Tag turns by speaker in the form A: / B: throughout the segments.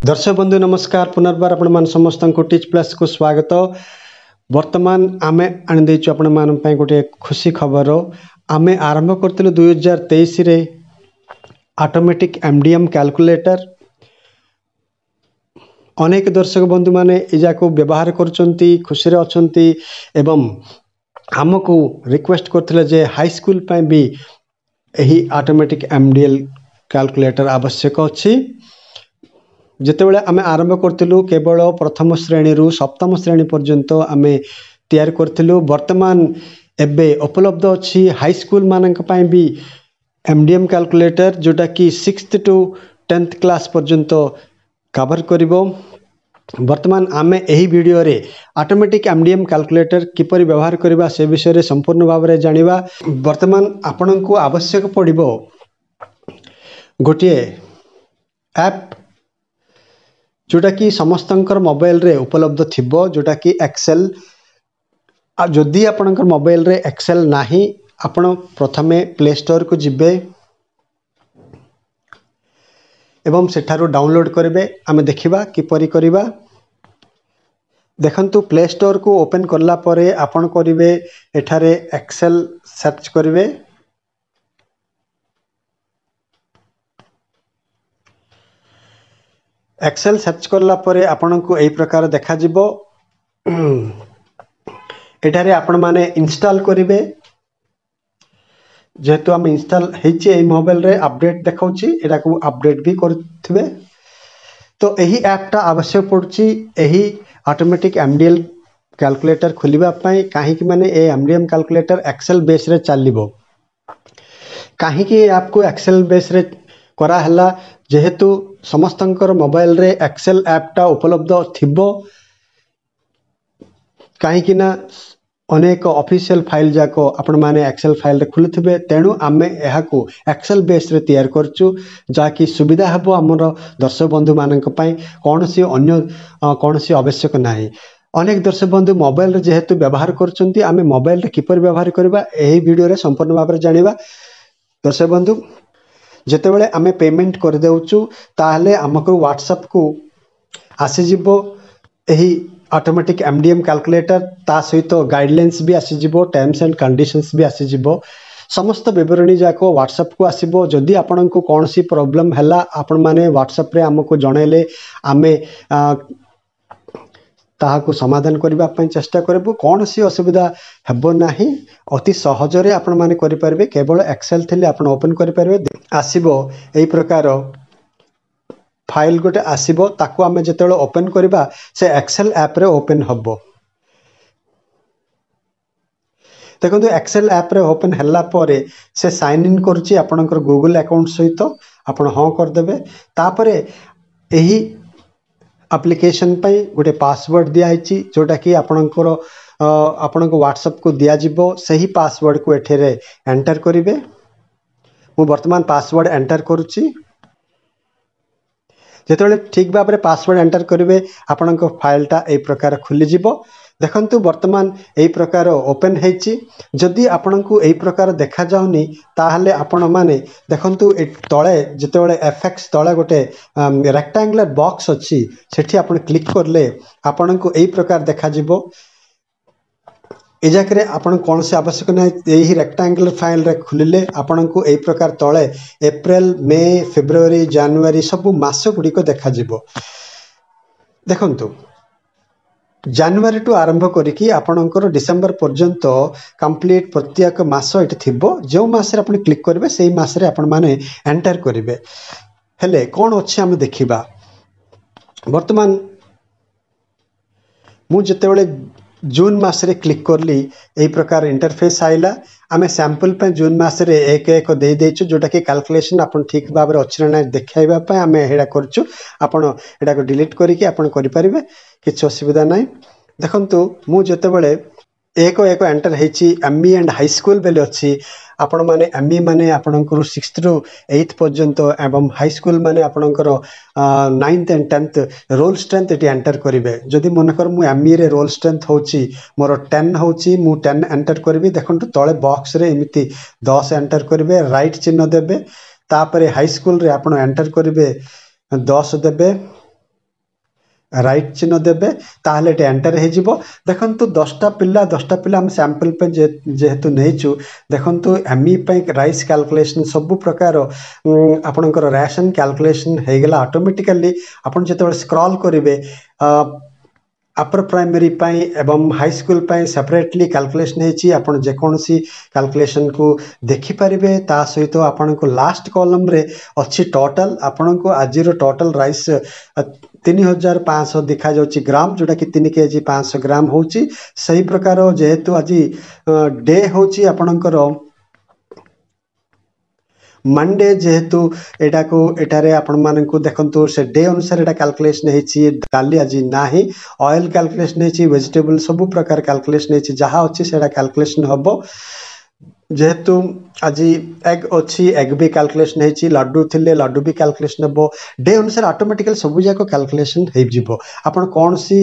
A: दर्शक बंधु नमस्कार। पुनर्बार आपण मान समस्त को टीच प्लस को स्वागत। वर्तमान आमे आनि देछु आपण मान पय गोटे खुशी खबर। आमे आरंभ करथिलु 2023 रे ऑटोमेटिक एमडीएम कैलकुलेटर। अनेक दर्शक बंधु माने इजा को व्यवहार करचंती, खुशी रे अछंती एवं हमको रिक्वेस्ट करथिले जे हाई स्कूल पय भी एही ऑटोमेटिक एमडीएल कैलकुलेटर आवश्यक अछि। जितेबाला आमे आरंभ करथिलु केवल प्रथम श्रेणी रु सप्तम श्रेणी पर्यंत आमे तैयार करथिलु। वर्तमान एबे उपलब्ध अछि हाई स्कूल मानक पय भी एमडीएम कैलकुलेटर जोटा कि 6th टू 10th क्लास पर्यंत कवर करिवो। वर्तमान आमे एही वीडियो रे ऑटोमेटिक एमडीएम कैलकुलेटर किपरि व्यवहार करिबा से विषय रे संपूर्ण भाव रे जानिबा। वर्तमान आपन को आवश्यक पड़िबो गोटे ऐप जोटा कि समस्तंकर मोबाइल रे उपलब्ध थिबो, जोटा कि एक्सेल। आ जदि आपनकर मोबाइल रे एक्सेल नाही आपण प्रथमे प्ले स्टोर को जिबे एवं सेठारो डाउनलोड करिवे। आमे देखिबा किपरि करिबा। देखंतु प्ले स्टोर को ओपन करला परे आपण करिवे एठारे एक्सेल सर्च करिवे। एक्सेल सर्च करला परे आपण को एई प्रकार देखा जिवो। एठारे आपण माने इंस्टॉल करिवे। जेहेतु हम इंस्टॉल हेछि एई मोबाइल रे अपडेट देखाउछि, एटा को अपडेट भी करथिबे। तो एही ऐप ता आवश्यक पड़छि एही ऑटोमेटिक एमडीएल कैलकुलेटर खोलिबा पय। काहे कि माने ए एमडीएम कैलकुलेटर एक्सेल बेस रे चलिबो। काहे कि ऐप को एक्सेल बेस रे करा हला जेहेतु समस्तंकर मोबाइल रे एक्सेल ऐप टा उपलब्ध थिबो। काहे कि ना अनेक ऑफिशियल फाइल जाको आपण माने एक्सेल फाइल रे खुलुथिबे, तेनु आमे एहा को एक्सेल बेस रे तैयार करछु जाकि सुविधा हबो हमर दर्शक बंधु मानक पय। कोनसी अन्य कोनसी आवश्यक नाही। अनेक दर्शक बंधु मोबाइल रे जेहेतु व्यवहार करचंती, आमे मोबाइल रे किपर व्यवहार करबा एही वीडियो रे संपूर्ण भाव रे जानिबा। दर्शक बंधु जेतेबेले आमे पेमेंट कर देउछु ताहले हमको व्हाट्सएप को आसी जिवो एही ऑटोमेटिक एमडीएम कैलकुलेटर। ता सहित गाइडलाइंस भी आसी जिवो, टर्म्स एंड कंडीशंस भी आसी जिवो। समस्त विवरणी जाको व्हाट्सएप को आसीबो। जदि आपन को कोनसी प्रॉब्लम हला आपन माने व्हाट्सएप रे हमको जणैले आमे ताहाको समाधान करबा पय चेष्टा करबो। कोनसी असुविधा हेबो नाही। अति सहज रे आपण माने करि परबे। केवल एक्सेल थिले आपण ओपन करि परबे। आसीबो एई प्रकार फाइल गोटे आसीबो, ताको आमे जेतेबेले ओपन करबा से एक्सेल ऐप रे ओपन हबो। देखंतु एक्सेल ऐप रे ओपन हल्ला परे से साइन इन करूची आपनकर गूगल अकाउंट सहित। आपण हां कर देबे। तापरे एही एप्लिकेशन पय गोटे पासवर्ड दिया हिची जोटा कि आपनकर आपनको व्हाट्सएप को दिया जिवो। सही पासवर्ड को एठेरे एंटर करिवे। मु वर्तमान पासवर्ड एंटर करूची। जेतेबेले ठीक भाबरे पासवर्ड एंटर करिवे आपनको फाइलटा एई प्रकार खुली जिवो। देखंतु वर्तमान एई प्रकार ओपन हेछि। जदि आपनको एई प्रकार देखा जाउनी ताहले आपण माने देखंतु ए तळे जेतेबेले एफएक्स तळे गोटे रेक्टेंगुलर बॉक्स अछि, सेठी आपण क्लिक करले आपनको एई प्रकार देखा जिवो। ए जाकरे आपण कोन से आवश्यक नै एही रेक्टेंगुलर फाइल रे खुलिले आपनको एई प्रकार तळे अप्रैल, मई, फेब्रुआरी, जनवरी सब मास गुडी को देखा जिवो। देखंतु जनवरी टू आरंभ करिकि आपनकर डिसेंबर पर्यंत कंप्लीट प्रत्येक मास एठी थिबो। जो मास रे आपण क्लिक करबे सेही मास रे आपण माने एंटर करिवे। हेले कोन अछि हम देखिबा। वर्तमान मु जेतेबेले जून मास रे क्लिक करली एई प्रकार इंटरफेस आइला। आमे सैंपल पे जून मास रे एक एक दे देछु जोटा कि कैलकुलेशन आपण ठीक भाव रे अछि ना देखाइबा पे आमे हेडा करछु। आपण एडा को डिलीट करिकि आपण करि परिबे, किछ असुविधा नै। देखंतु मु जेतेबेले एक एक एंटर हेछि एमई एंड हाई स्कूल बेले अछि। आपण माने एमई माने आपनकर 6th टू 8th पर्यंत एवं हाई स्कूल माने आपनकर 9th and 10th roll strength एटी एंटर करिवे। जदि मनकर मु एमई रे रोल स्ट्रेंथ होछि मोर 10 होछि, मु 10 एंटर करबी। देखंतु तळे बॉक्स रे एमिति 10 एंटर करिवे, राइट चिन्ह देबे। तापरे हाई स्कूल रे आपण एंटर करिवे 10 देबे। राइट चिन्ह देबे ताहले एटे एंटर हे जिवो देखंतु 10टा पिला हम सैंपल पे जेहेतु नेचु देखंतु एमई पे राइस कैलकुलेशन सब प्रकार आपनकर रेशन कैलकुलेशन हे गेला ऑटोमेटिकली आपन जेते स्क्रॉल करिवे अपर प्राइमरी पाई एवं हाई स्कूल पाई सेपरेटली कैलकुलेशन हेची आपण जेकोनसी कैलकुलेशन को देखि परिबे ता सहित आपण को लास्ट कॉलम रे अछि टोटल आपण को आज रो टोटल राइस 3500 दिखा जाउची ग्राम जोटा कि 3 केजी 500 ग्राम होची सही प्रकार जेहेतु आज डे होची आपणकर मंडे जेहेतु एटा को एटारे आपण माने को देखंतु से डे अनुसार एटा कैलकुलेशन हेची डाली आज नाही ऑयल कैलकुलेशन हेची वेजिटेबल सब प्रकार कैलकुलेशन हेची जहा अछि सेटा कैलकुलेशन हबो जेहेतु आज एग अच्छी एग भी कैलकुलेशन हेची लड्डू थिले लड्डू भी कैलकुलेशन हबो डे अनुसार ऑटोमेटिकली सब जाको कैलकुलेशन हे जिवो आपण कोन सी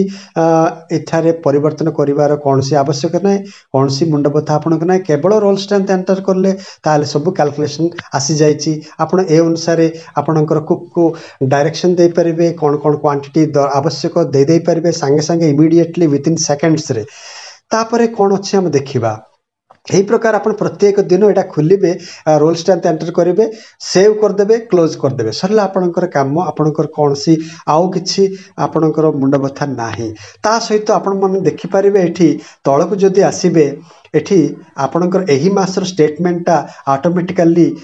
A: इथारे परिवर्तन करिवार कोन सी आवश्यक नै कोन सी मुंड बथा आपण नै केवल रोल स्ट्रेंथ एंटर करले ताले सब कैलकुलेशन आसी जाईची आपण ए अनुसार आपणकर कुक को डायरेक्शन दे परिबे कोन कोन क्वांटिटी आवश्यक दे दे परिबे संगे संगे इमीडिएटली विद इन सेकंड्स रे तापरे कोन अछि हम देखिबा यही प्रकार अपन प्रत्येक दिन एटा खोलिबे रोल स्ट्रेंथ एंटर करेंगे सेव करदेबे क्लोज करदेबे सरला आपणकर काम आपणकर कोनसी आउ किछि आपणकर मुंड बथा नाही ता सहित आपण मन देखि परिबे एठी तळक जदी आसीबे एठी आपणकर एही मासर स्टेटमेंटटा ऑटोमेटिकली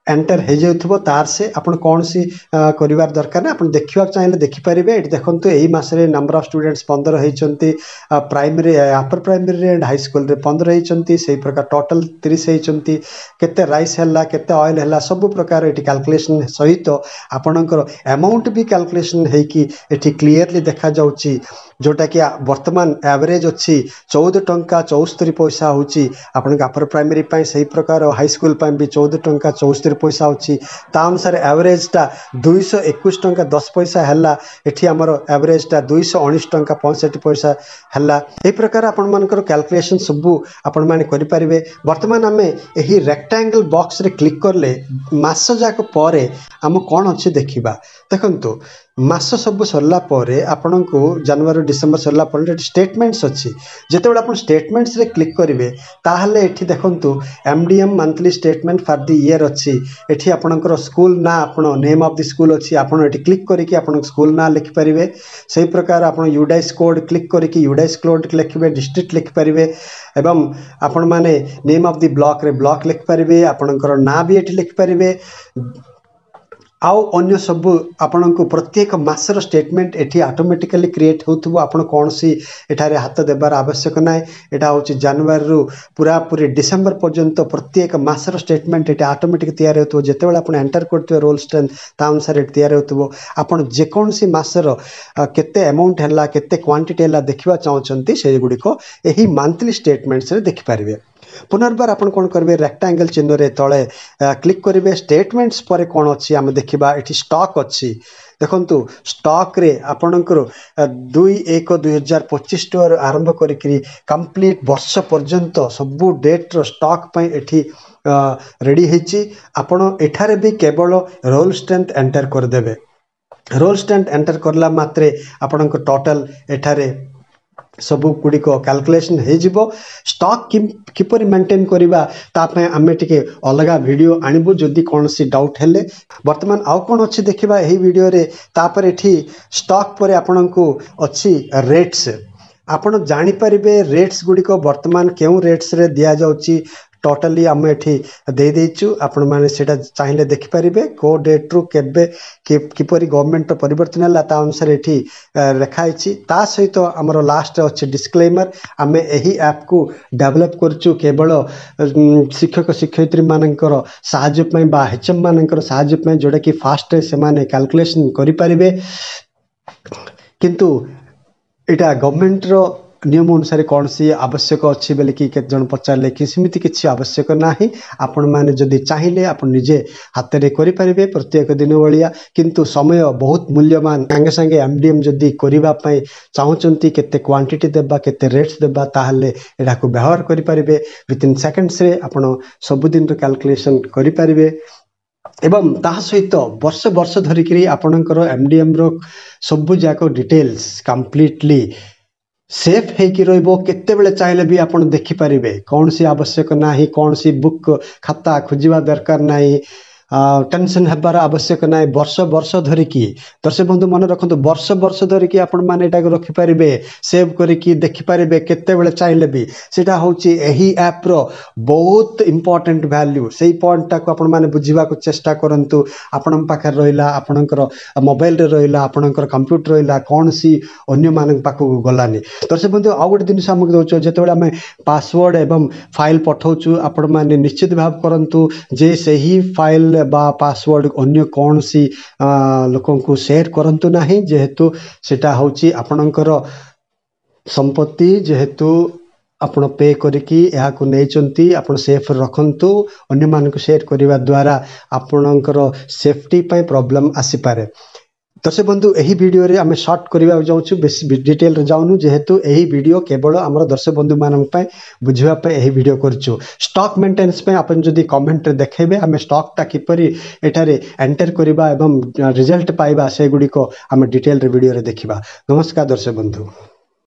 A: एंटर हे जाउथबो तार से आपण कोन सी करिवार दरकार ना आपण देखिवा चाहिले देखि परिबे एठी देखंतु एही मासरे नंबर ऑफ स्टूडेंट्स 15 हेचंती primary upper primary and high school रे 15 हेचंती सेही प्रकार टोटल 30 हेचंती केते राइस हल्ला केते ऑयल हल्ला सब प्रकार एठी कैलकुलेशन सहित आपणकर अमाउंट भी कैलकुलेशन हे कि एठी क्लियरली देखा जाउची जोटा कि वर्तमान एवरेज अच्छी 14 टंका 74 पैसा होची आपण अपर प्राइमरी पाई सही प्रकार हाई स्कूल पाई भी 14 टंका 74 पैसा होची ता अनुसार एवरेज टा 221 टंका 10 पैसा हल्ला एठी हमर एवरेज टा 219 टंका 65 पैसा हल्ला ए प्रकार आपण मानकर कैलकुलेशन सब आपण माने करि परिबे वर्तमान हमें एही रेक्टेंगल बॉक्स रे क्लिक करले मास जाक परे हम कोन अछि देखिबा देखंतु मास सब सरला परे आपण को जनवरी डिसेंबर सरला परे स्टेटमेंट्स अछि जेते बेला आपण स्टेटमेंट्स रे क्लिक करिवे ताहले एठी देखंतु MDM monthly statement for the year अछि एठी आपणकर स्कूल ना आपण नेम ऑफ द स्कूल अछि आपण एठी क्लिक करिकि आपण स्कूल ना लिखि परिवे सही प्रकार आपण यूडाइस कोड क्लिक करिकि यूडाइस कोड लिखिबे डिस्ट्रिक्ट लिखि परिवे एवं आपण माने नेम ऑफ द ब्लॉक रे ब्लॉक लिखि परिवे आपणकर ना भी एठी लिखि परिवे आउ अन्य सब आपण को प्रत्येक मासर स्टेटमेंट एठी ऑटोमेटिकली क्रिएट होथबो आपण कोनसी एठारे हाथ देबार आवश्यक नाय एटा होची जनवरी रु पूरा पूरी डिसेंबर पर्यंत प्रत्येक मासर स्टेटमेंट एटा ऑटोमेटिक तयार होथबो जेते बेला आपण एंटर करथबो रोल स्ट्रेंथ ता अनुसार एटा तयार होथबो आपण जे कोनसी मासर केते अमाउंट हला केते क्वांटिटी हला देखिबा चाहचंती से गुडी को एही मंथली स्टेटमेंट्स रे देखि परिबे पुनर्बार आपण कोन करबे रेक्टेंगल चिन्ह रे तळे क्लिक करिवे स्टेटमेंट्स परे कोन अछि हम देखिबा एठी स्टॉक अछि देखंतु स्टॉक रे आपणकर 2/1/2025 टू आरंभ करिकरी कंप्लीट वर्ष पर्यंत सब डेट रो स्टॉक पय एठी रेडी हेची आपण एठारे भी केवल रोल स्ट्रेंथ एंटर कर देबे रोल स्ट्रेंथ एंटर करला मात्रे आपणकर टोटल एठारे सबु गुडी को कैलकुलेशन हे जिवो स्टॉक किपरि मेंटेन करिबा ता पे हमें टिके अलगा वीडियो आनिबो जदी कोनसी डाउट हेले वर्तमान आउ कोन अछि देखिबा एही वीडियो रे ता पर एठी स्टॉक परे आपन को अछि रेट्स आपण जानि परिबे रेट्स गुडी को वर्तमान केउ रेट्स रे दिया जाउची टोटली आम एठी दे देचु आपण माने सेटा चाहिले देखि परिबे को डेट रु केबे किपरि गवर्नमेंट परिवर्तन हला ता अनुसार एठी रेखाइछि ता सहित हमर लास्ट अछि डिस्क्लेमर आमे एही ऐप को डेवलप करचु केवल शिक्षक शिक्षयित्री मानकर सहाय्य पय बा एचएम मानकर सहाय्य पय जोडा कि फास्ट से माने कैलकुलेशन करि परिबे किंतु एटा गवर्नमेंट रो नियम अनुसार कौन सी आवश्यक अच्छी बेले कि जन पचारे कि सेमती किसी आवश्यक नाही आपण माने जदि चाहिए आपण निजे हाथ में करें प्रत्येक दिन भाया किंतु समय बहुत मूल्यवान संगे संगे एमडीएम जदि करने चाहूँगी केते क्वांटिटी देबा केते रेट्स देबा ताहले एटा को व्यवहार करें विथिन सेकेंड्स रे आपण सबुदिन कैलकुलेशन करें एवं ताहा सहित वर्ष वर्ष धरिकी आपणकर एमडीएम रो सबु जाक डिटेल्स कंप्लीटली सेफ होकर रते बेले चाहिए भी आप देखिपारे कौन सी आवश्यक ना कौन सी बुक खाता खोजा दरकार ना टेंशन हबार आवश्यक ना वर्ष वर्ष धरिकी दर्शक बंधु मन रखु वर्ष वर्ष धरिकी आपण मैंने रखिपारे सेव करके देखिपारे केते बेले चाहिए भी सेटा होची एही ऐप रो बहुत इंपोर्टेंट वैल्यू से पॉइंट टाक आपण माने बुझीबा को चेष्टा करंतु आपण पाखे रहिला आपणकर मोबाइल रे रहिला आपणकर कंप्यूटर रहिला कौन सी अन्य मान पाखक गलानी दर्शक बंधु आउ गोटे जिन आमको दौर जो आम पासवर्ड एवं फाइल पठाऊँ आपण मैंने निश्चित भाव करंतु जे सही फाइल बा पासवर्ड अन्य कौन सी लोकों को शेयर करंतु नाही जेहेतु सेटा होची आपणकर संपत्ति जेहेतु आपण पे करिकी या को नैचंती आपण सेफ रखंतु अन्य मान को शेयर करिवा द्वारा आपणकर सेफ्टी पे प्रॉब्लम आसी पारे दर्शक बंधु यही वीडियो रे आमे शॉर्ट करबा जाउछु बेसी डिटेल रे जाउनु जेहेतु यही वीडियो केवल हमर दर्शक बंधु मानन पे बुझिबा पे यही वीडियो करछु स्टॉक मेंटेनेंस पे अपन जदी कमेंट रे देखैबे आमे स्टॉक ता किपरि एठारे एंटर करबा एवं रिजल्ट पाइबा से गुडी को आमे डिटेल रे वीडियो रे देखिबा नमस्कार दर्शक बंधु।